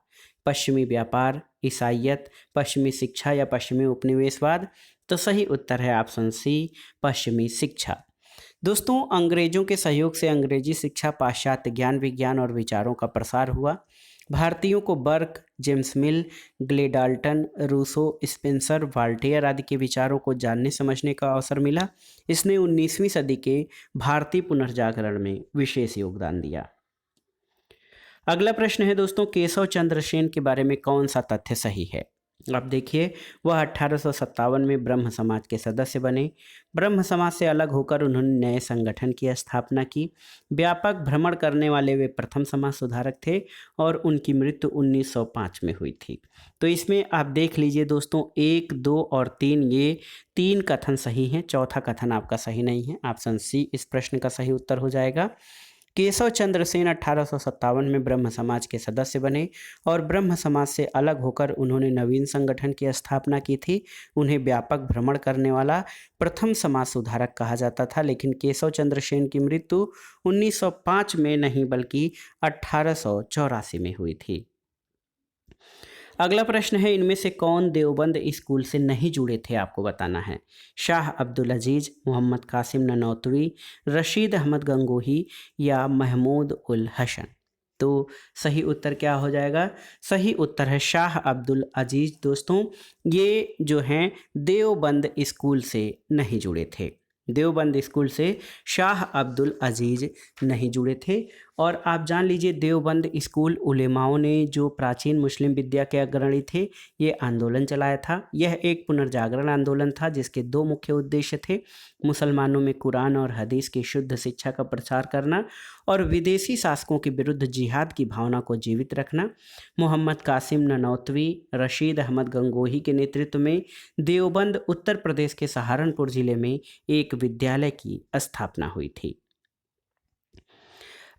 [SPEAKER 1] पश्चिमी व्यापार, ईसाइयत, पश्चिमी शिक्षा या पश्चिमी उपनिवेशवाद? तो सही उत्तर है ऑप्शन सी, पश्चिमी शिक्षा। दोस्तों अंग्रेजों के सहयोग से अंग्रेजी शिक्षा, पाश्चात्य ज्ञान विज्ञान और विचारों का प्रसार हुआ। भारतीयों को बर्क, जेम्स मिल, ग्लेडाल्टन, रूसो, स्पेंसर, वाल्टेयर आदि के विचारों को जानने समझने का अवसर मिला। इसने 19वीं सदी के भारतीय पुनर्जागरण में विशेष योगदान दिया। अगला प्रश्न है दोस्तों, केशव चंद्र सेन के बारे में कौन सा तथ्य सही है? अब देखिए, वह 1857 में ब्रह्म समाज के सदस्य बने। ब्रह्म समाज से अलग होकर उन्होंने नए संगठन की स्थापना की। व्यापक भ्रमण करने वाले वे प्रथम समाज सुधारक थे और उनकी मृत्यु 1905 में हुई थी। तो इसमें आप देख लीजिए दोस्तों, 1, 2 और 3, ये 3 कथन सही हैं। चौथा कथन आपका सही नहीं है। ऑप्शन सी इस प्रश्न का सही उत्तर हो जाएगा। केशव चंद्र सेन 1857 में ब्रह्म समाज के सदस्य बने और ब्रह्म समाज से अलग होकर उन्होंने नवीन संगठन की स्थापना की थी। उन्हें व्यापक भ्रमण करने वाला प्रथम समाज सुधारक कहा जाता था, लेकिन केशव चंद्र सेन की मृत्यु 1905 में नहीं बल्कि 1884 में हुई थी। अगला प्रश्न है, इनमें से कौन देवबंद स्कूल से नहीं जुड़े थे, आपको बताना है। शाह अब्दुल अजीज, मोहम्मद कासिम ननौतवी, रशीद अहमद गंगोही या महमूद उल हसन। तो सही उत्तर क्या हो जाएगा? सही उत्तर है शाह अब्दुल अजीज। दोस्तों, ये जो हैं देवबंद स्कूल से नहीं जुड़े थे। देवबंद स्कूल से शाह अब्दुल अजीज नहीं जुड़े थे। और आप जान लीजिए, देवबंद स्कूल उलेमाओं ने, जो प्राचीन मुस्लिम विद्या के अग्रणी थे, ये आंदोलन चलाया था। यह एक पुनर्जागरण आंदोलन था जिसके दो मुख्य उद्देश्य थे: मुसलमानों में कुरान और हदीस की शुद्ध शिक्षा का प्रचार करना और विदेशी शासकों के विरुद्ध जिहाद की भावना को जीवित रखना। मोहम्मद कासिम ननौतवी, रशीद अहमद गंगोही के नेतृत्व में देवबंद उत्तर प्रदेश के सहारनपुर जिले में एक विद्यालय की स्थापना हुई थी।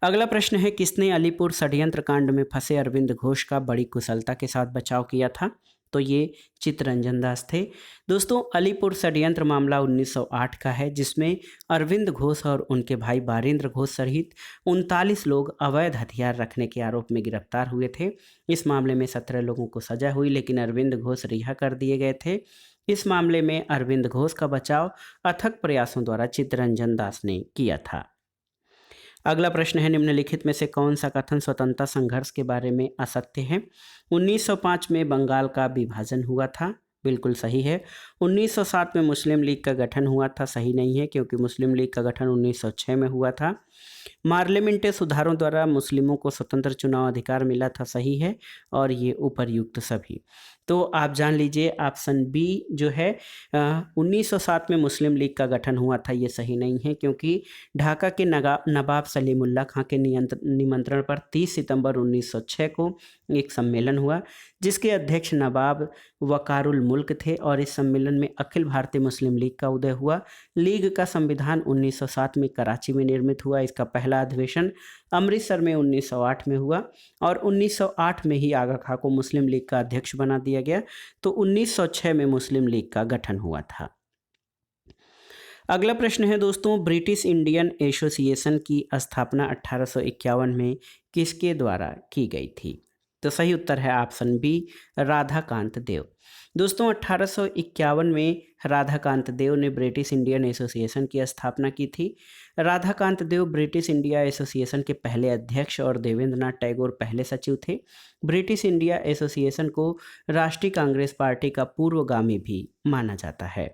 [SPEAKER 1] अगला प्रश्न है, किसने अलीपुर षड्यंत्र कांड में फंसे अरविंद घोष का बड़ी कुशलता के साथ बचाव किया था? तो ये चित्तरंजन दास थे। दोस्तों, अलीपुर षड्यंत्र मामला 1908 का है, जिसमें अरविंद घोष और उनके भाई बारेंद्र घोष सहित 39 लोग अवैध हथियार रखने के आरोप में गिरफ्तार हुए थे। इस मामले में 17 लोगों को सजा हुई, लेकिन अरविंद घोष रिहा कर दिए गए थे। इस मामले में अरविंद घोष का बचाव अथक प्रयासों द्वारा चित्तरंजन दास ने किया था। अगला प्रश्न है, निम्नलिखित में से कौन सा कथन स्वतंत्रता संघर्ष के बारे में असत्य है? 1905 में बंगाल का विभाजन हुआ था, बिल्कुल सही है। 1907 में मुस्लिम लीग का गठन हुआ था, सही नहीं है, क्योंकि मुस्लिम लीग का गठन 1906 में हुआ था। पार्लियामेंट्री सुधारों द्वारा मुस्लिमों को स्वतंत्र चुनाव अधिकार मिला था, सही है, और ये उपर्युक्त सभी। तो आप जान लीजिए, ऑप्शन बी जो है 1907 में मुस्लिम लीग का गठन हुआ था, ये सही नहीं है, क्योंकि ढाका के नवाब सलीमुल्लाह खां के निमंत्रण पर 30 सितंबर 1906 को एक सम्मेलन हुआ, जिसके अध्यक्ष नवाब वकारुल मुल्क थे, और इस सम्मेलन में अखिल भारतीय मुस्लिम लीग का उदय हुआ। लीग का संविधान 1907 में कराची में निर्मित हुआ। इसका पहला अधिवेशन अमृतसर में 1908 में हुआ, और 1908 में ही आगा खां को मुस्लिम लीग का अध्यक्ष बना दिया गया। तो 1906 में मुस्लिम लीग का गठन हुआ था। अगला प्रश्न है दोस्तों, ब्रिटिश इंडियन एसोसिएशन की स्थापना 1851 में किसके द्वारा की गई थी? तो सही उत्तर है ऑप्शन बी, राधाकांत देव। दोस्तों, 1851 में राधाकांत देव ने ब्रिटिश इंडियन एसोसिएशन की स्थापना की थी। राधाकांत देव ब्रिटिश इंडिया एसोसिएशन के पहले अध्यक्ष और देवेंद्रनाथ टैगोर पहले सचिव थे। ब्रिटिश इंडिया एसोसिएशन को राष्ट्रीय कांग्रेस पार्टी का पूर्वगामी भी माना जाता है।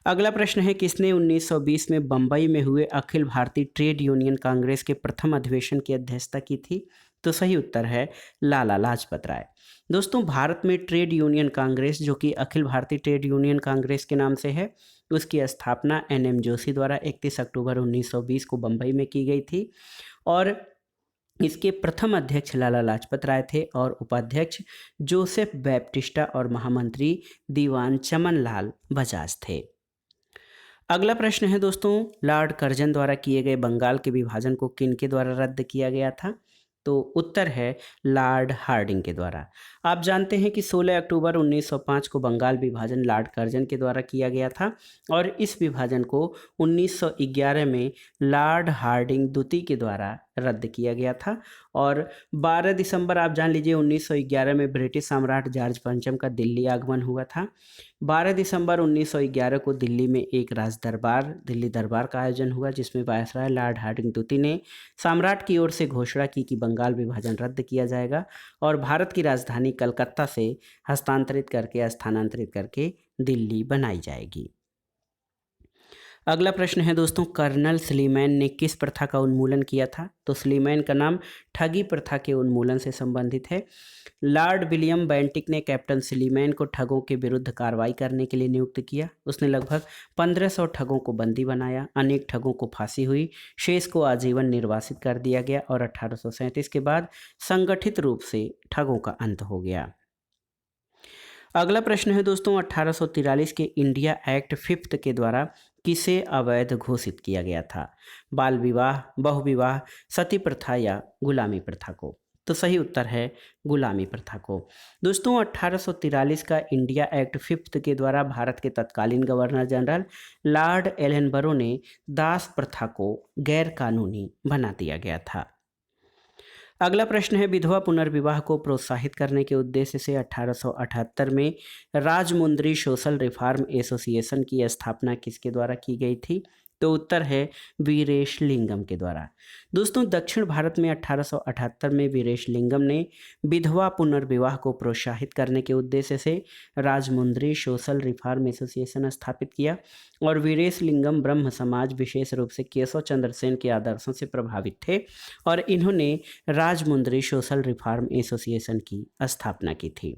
[SPEAKER 1] अगला प्रश्न है, किसने 1920 में बंबई में हुए अखिल भारतीय ट्रेड यूनियन कांग्रेस के प्रथम अधिवेशन की अध्यक्षता की थी? तो सही उत्तर है लाला लाजपत राय। दोस्तों, भारत में ट्रेड यूनियन कांग्रेस, जो कि अखिल भारतीय ट्रेड यूनियन कांग्रेस के नाम से है, उसकी स्थापना NM जोशी द्वारा 31 अक्टूबर 1920 को बंबई में की गई थी, और इसके प्रथम अध्यक्ष लाला लाजपत राय थे, और उपाध्यक्ष जोसेफ बैप्टिस्टा और महामंत्री दीवान चमन लाल बजाज थे। अगला प्रश्न है दोस्तों, लॉर्ड कर्जन द्वारा किए गए बंगाल के विभाजन को किनके द्वारा रद्द किया गया था? तो उत्तर है लॉर्ड हार्डिंग के द्वारा। आप जानते हैं कि 16 अक्टूबर 1905 को बंगाल विभाजन लॉर्ड कर्जन के द्वारा किया गया था, और इस विभाजन को 1911 में लॉर्ड हार्डिंग द्वितीय के द्वारा रद्द किया गया था। और 12 दिसंबर आप जान लीजिए 1911 में ब्रिटिश सम्राट जॉर्ज पंचम का दिल्ली आगमन हुआ था। 12 दिसंबर 1911 को दिल्ली में एक दिल्ली दरबार का आयोजन हुआ, जिसमें वायसराय लॉर्ड हार्डिंग द्वितीय ने सम्राट की ओर से घोषणा की कि बंगाल विभाजन रद्द किया जाएगा और भारत की राजधानी कलकत्ता से स्थानांतरित करके दिल्ली बनाई जाएगी। अगला प्रश्न है दोस्तों, कर्नल स्लीमैन ने किस प्रथा का उन्मूलन किया था? तो स्लीमैन का नाम ठगी प्रथा के उन्मूलन से संबंधित है। लॉर्ड विलियम बेंटिक ने कैप्टन स्लीमैन को ठगों के विरुद्ध कार्रवाई करने के लिए नियुक्त किया। उसने लगभग 1500 ठगों को बंदी बनाया, अनेक ठगों को फांसी हुई, शेष को आजीवन निर्वासित कर दिया गया, और 1837 के बाद संगठित रूप से ठगों का अंत हो गया। अगला प्रश्न है दोस्तों 1843 के इंडिया एक्ट फिफ्थ के द्वारा किसे अवैध घोषित किया गया था? बाल विवाह, बहुविवाह, सती प्रथा या गुलामी प्रथा को? तो सही उत्तर है गुलामी प्रथा को। दोस्तों 1843 का इंडिया एक्ट फिफ्थ के द्वारा भारत के तत्कालीन गवर्नर जनरल लॉर्ड एलनबरो ने दास प्रथा को गैर कानूनी बना दिया गया था। अगला प्रश्न है विधवा पुनर्विवाह को प्रोत्साहित करने के उद्देश्य से 1878 में राजमुंद्री सोशल रिफॉर्म एसोसिएशन की स्थापना किसके द्वारा की गई थी? तो उत्तर है वीरेशलिंगम के द्वारा। दोस्तों दक्षिण भारत में 1878 में वीरेशलिंगम ने विधवा पुनर्विवाह को प्रोत्साहित करने के उद्देश्य से राजमुंद्री सोशल रिफॉर्म एसोसिएशन स्थापित किया और वीरेशलिंगम ब्रह्म समाज विशेष रूप से केशव चंद्र सेन के आदर्शों से प्रभावित थे और इन्होंने राजमुंद्री सोशल रिफॉर्म एसोसिएशन की स्थापना की थी।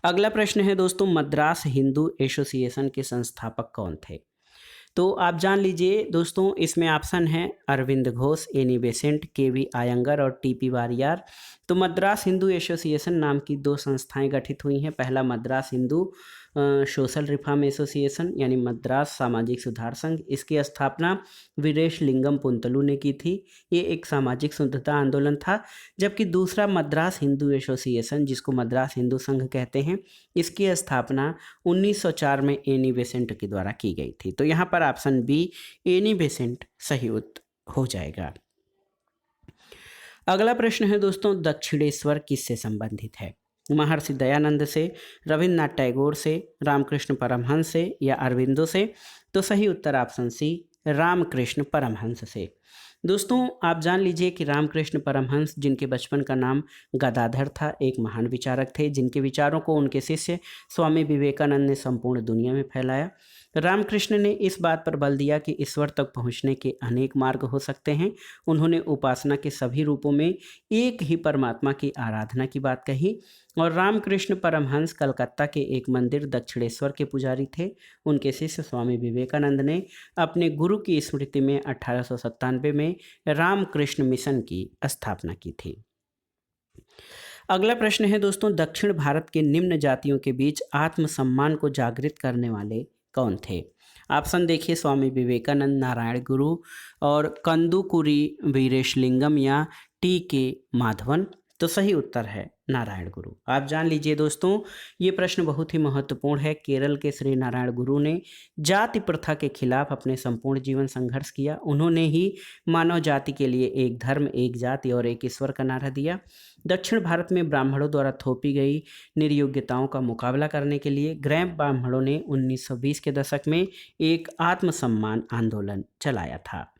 [SPEAKER 1] अगला प्रश्न है दोस्तों मद्रास हिंदू एसोसिएशन के संस्थापक कौन थे? तो आप जान लीजिए दोस्तों, इसमें ऑप्शन है अरविंद घोष, एनी बेसेंट, केवी आयंगर और टीपी वारियार। तो मद्रास हिंदू एसोसिएशन नाम की दो संस्थाएं गठित हुई हैं। पहला Madras Hindu social reform association यानी मद्रास सामाजिक सुधार संघ, इसकी स्थापना वीरेशलिंगम पुंतलू ने की थी। ये एक सामाजिक शुद्धता आंदोलन था। जबकि दूसरा मद्रास हिंदू एसोसिएशन, जिसको मद्रास हिंदू संघ कहते हैं, इसकी स्थापना 1904 में एनी बेसेंट के द्वारा की गई थी। तो यहाँ पर ऑप्शन बी एनी बेसेंट सही उत्तर हो जाएगा। अगला प्रश्न है दोस्तों दक्षिणेश्वर किससे संबंधित है? महर्षि दयानंद से, रविन्द्रनाथ टैगोर से, रामकृष्ण परमहंस से या अरविंदो से? तो सही उत्तर ऑप्शन सी रामकृष्ण परमहंस से। दोस्तों आप जान लीजिए कि रामकृष्ण परमहंस, जिनके बचपन का नाम गदाधर था, एक महान विचारक थे जिनके विचारों को उनके शिष्य स्वामी विवेकानंद ने संपूर्ण दुनिया में फैलाया। रामकृष्ण ने इस बात पर बल दिया कि ईश्वर तक पहुंचने के अनेक मार्ग हो सकते हैं। उन्होंने उपासना के सभी रूपों में एक ही परमात्मा की आराधना की बात कही और रामकृष्ण परमहंस कलकत्ता के एक मंदिर दक्षिणेश्वर के पुजारी थे। उनके शिष्य स्वामी विवेकानंद ने अपने गुरु की स्मृति में 1897 में रामकृष्ण मिशन की स्थापना की थी। अगला प्रश्न है दोस्तों दक्षिण भारत के निम्न जातियों के बीच आत्मसम्मान को जागृत करने वाले कौन थे? ऑप्शन देखिए स्वामी विवेकानंद, नारायण गुरु और कंदुकुरी वीरेशलिंगम या टी के माधवन। तो सही उत्तर है नारायण गुरु। आप जान लीजिए दोस्तों ये प्रश्न बहुत ही महत्वपूर्ण है। केरल के श्री नारायण गुरु ने जाति प्रथा के खिलाफ अपने संपूर्ण जीवन संघर्ष किया। उन्होंने ही मानव जाति के लिए एक धर्म, एक जाति और एक ईश्वर का नारा दिया। दक्षिण भारत में ब्राह्मणों द्वारा थोपी गई निर्योग्यताओं का मुकाबला करने के लिए ग्रैम्प ब्राह्मणों ने 1920 के दशक में एक आत्मसम्मान आंदोलन चलाया था।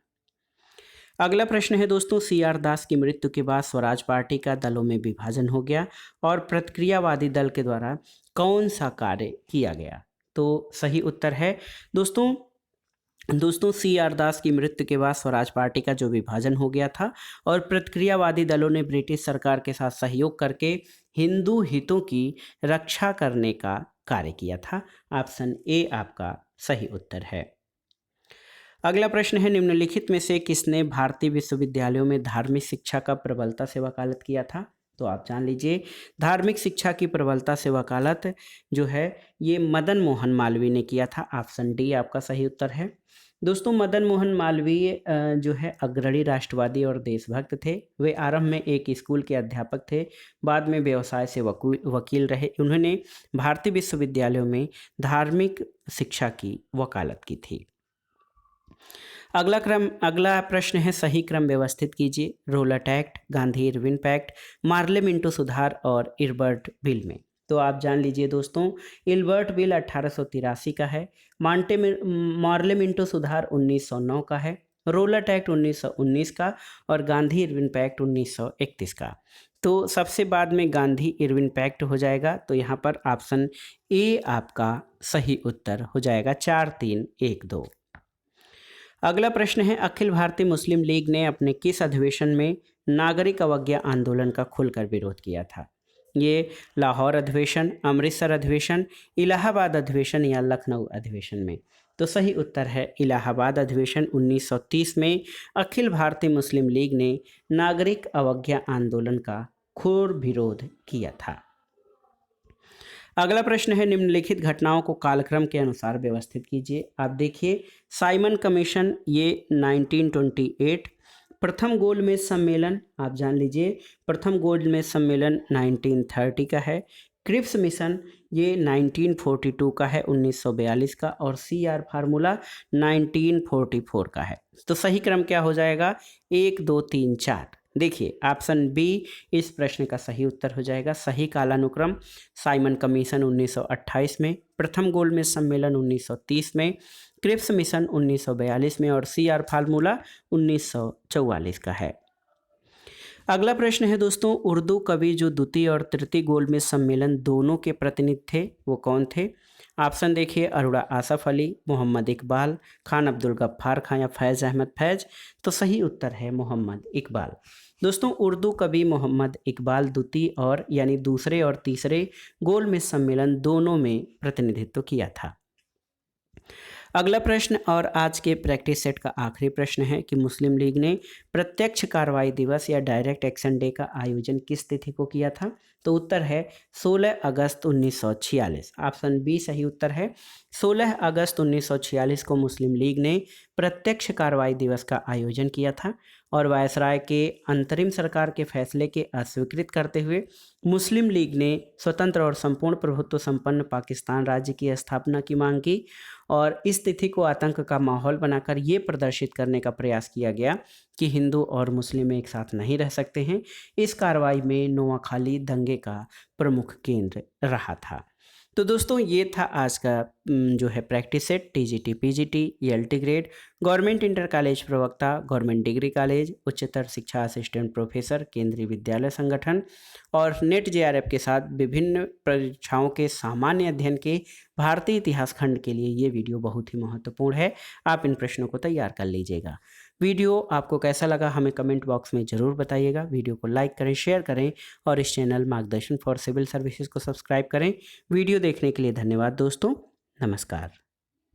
[SPEAKER 1] अगला प्रश्न है दोस्तों CR दास की मृत्यु के बाद स्वराज पार्टी का दलों में विभाजन हो गया और प्रतिक्रियावादी दल के द्वारा कौन सा कार्य किया गया? तो सही उत्तर है दोस्तों CR दास की मृत्यु के बाद स्वराज पार्टी का जो विभाजन हो गया था और प्रतिक्रियावादी दलों ने ब्रिटिश सरकार के साथ सहयोग करके हिंदू हितों की रक्षा करने का कार्य किया था। ऑप्शन ए आपका सही उत्तर है। अगला प्रश्न है निम्नलिखित में से किसने भारतीय विश्वविद्यालयों में धार्मिक शिक्षा का प्रबलता से वकालत किया था? तो आप जान लीजिए धार्मिक शिक्षा की प्रबलता से वकालत जो है ये मदन मोहन मालवीय ने किया था। ऑप्शन डी आपका सही उत्तर है। दोस्तों मदन मोहन मालवीय जो है अग्रणी राष्ट्रवादी और देशभक्त थे। वे आरंभ में एक स्कूल के अध्यापक थे, बाद में व्यवसाय से वकील रहे। उन्होंने भारतीय विश्वविद्यालयों में धार्मिक शिक्षा की वकालत की थी। अगला प्रश्न है सही क्रम व्यवस्थित कीजिए। Rowlatt act, Gandhi Irwin pact, Morley Minto सुधार और इल्बर्ट बिल में। तो आप जान लीजिए दोस्तों इल्बर्ट बिल 1883 का है, मार्ले मिंटो सुधार 1909 का है, रोलट एक्ट 1919 का और गांधी इरविन पैक्ट 1931 का। तो सबसे बाद में गांधी इरविन पैक्ट हो जाएगा। तो यहाँ पर ऑप्शन ए आपका सही उत्तर हो जाएगा। 4312। अगला प्रश्न है अखिल भारतीय मुस्लिम लीग ने अपने किस अधिवेशन में नागरिक अवज्ञा आंदोलन का खुलकर विरोध किया था? ये लाहौर अधिवेशन, अमृतसर अधिवेशन, इलाहाबाद अधिवेशन या लखनऊ अधिवेशन में? तो सही उत्तर है इलाहाबाद अधिवेशन। 1930 में अखिल भारतीय मुस्लिम लीग ने नागरिक अवज्ञा आंदोलन का घोर विरोध किया था। अगला प्रश्न है, निम्नलिखित घटनाओं को कालक्रम के अनुसार व्यवस्थित कीजिए। आप देखिए, साइमन कमीशन ये 1928, प्रथम गोलमेज सम्मेलन आप जान लीजिए, प्रथम गोलमेज सम्मेलन 1930 का है। क्रिप्स मिशन ये 1942 का है, 1942 का, और CR फार्मूला 1944 का है। तो सही क्रम क्या हो जाएगा? 1 2 3 4। देखिए, ऑप्शन बी इस प्रश्न का सही उत्तर हो जाएगा। सही कालानुक्रम, साइमन कमीशन 1928 में, प्रथम गोलमेज सम्मेलन 1930 में, क्रिप्स मिशन 1942 में, और CR फार्मूला 1944 का है। अगला प्रश्न है दोस्तों, उर्दू कवि जो द्वितीय और तृतीय गोलमेज सम्मेलन दोनों के प्रतिनिधि थे वो कौन थे? ऑप्शन देखिए, अरोड़ा आसफ अली, मोहम्मद इकबाल, खान अब्दुल गफ्फार खां, या फैज़ अहमद फैज़। तो सही उत्तर है मोहम्मद इकबाल। दोस्तों, उर्दू कवि मोहम्मद इकबाल द्वितीय और यानी दूसरे और तीसरे गोलमेज सम्मेलन दोनों में प्रतिनिधित्व किया था। अगला प्रश्न और आज के प्रैक्टिस सेट का आखिरी प्रश्न है कि मुस्लिम लीग ने प्रत्यक्ष कार्रवाई दिवस या डायरेक्ट एक्शन डे का आयोजन किस तिथि को किया था? तो उत्तर है 16 अगस्त 1946। ऑप्शन बी सही उत्तर है। 16 अगस्त 1946 को मुस्लिम लीग ने प्रत्यक्ष कार्रवाई दिवस का आयोजन किया था, और वायसराय के अंतरिम सरकार के फैसले के अस्वीकृत करते हुए मुस्लिम लीग ने स्वतंत्र और संपूर्ण प्रभुत्व संपन्न पाकिस्तान राज्य की स्थापना की मांग की, और इस तिथि को आतंक का माहौल बनाकर ये प्रदर्शित करने का प्रयास किया गया कि हिंदू और मुस्लिम एक साथ नहीं रह सकते हैं। इस कार्रवाई में नोआखाली दंगे का प्रमुख केंद्र रहा था। तो दोस्तों, ये था आज का जो है practice set, TGT PGT ELT grade, government inter college प्रवक्ता, गवर्नमेंट डिग्री कॉलेज, उच्चतर शिक्षा असिस्टेंट प्रोफेसर, केंद्रीय विद्यालय संगठन और नेट JRF के साथ विभिन्न परीक्षाओं के सामान्य अध्ययन के भारतीय इतिहास खंड के लिए ये वीडियो बहुत ही महत्वपूर्ण है। आप इन प्रश्नों को तैयार कर लीजिएगा। वीडियो आपको कैसा लगा हमें कमेंट बॉक्स में ज़रूर बताइएगा। वीडियो को लाइक करें, शेयर करें, और इस चैनल मार्गदर्शन फॉर सिविल सर्विसेज को सब्सक्राइब करें। वीडियो देखने के लिए धन्यवाद दोस्तों। नमस्कार।